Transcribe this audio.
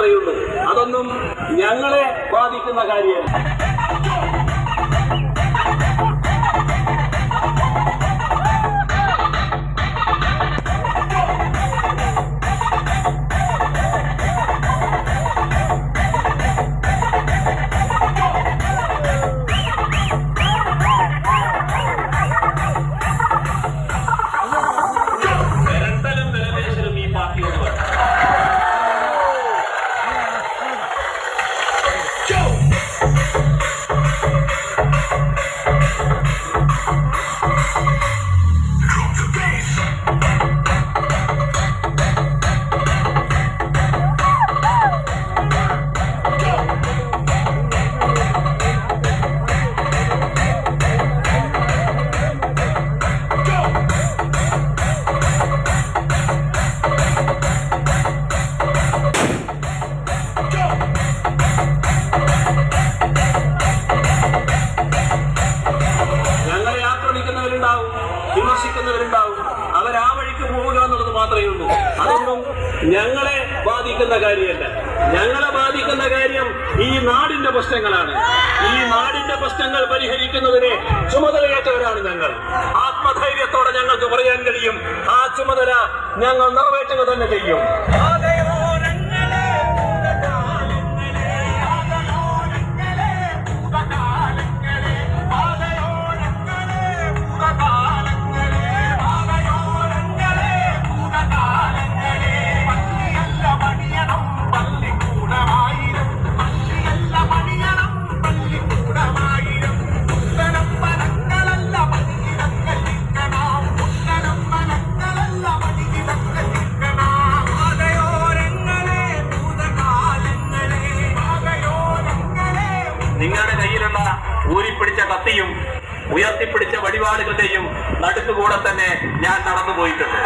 മാത്രമേ ഉള്ളൂ. അതൊന്നും ഞങ്ങളെ ബാധിക്കുന്ന കാര്യമല്ല. വിമർശിക്കുന്നവരുണ്ടാവും. അവരാ വഴിക്ക് പോവുക എന്നുള്ളത് മാത്രമേ ഉള്ളൂ. അതൊന്നും ഞങ്ങളെ ബാധിക്കുന്ന കാര്യമല്ല. ഞങ്ങളെ ബാധിക്കുന്ന കാര്യം ഈ നാടിന്റെ പ്രശ്നങ്ങളാണ്. ഈ നാടിന്റെ പ്രശ്നങ്ങൾ പരിഹരിക്കുന്നതിന് ചുമതലയേറ്റവരാണ് ഞങ്ങൾ. ആത്മധൈര്യത്തോടെ ഞങ്ങൾക്ക് പറയാൻ കഴിയും, ആ ചുമതല ഞങ്ങൾ നിറവേറ്റുക തന്നെ ചെയ്യും. നിങ്ങളുടെ കയ്യിലുള്ള ഊരിപ്പിടിച്ച കത്തിയും ഉയർത്തിപ്പിടിച്ച വടിവാളുകളുടെയും നടുക്കുകൂടെ തന്നെ ഞാൻ നടന്നു പോയിട്ടുണ്ട്.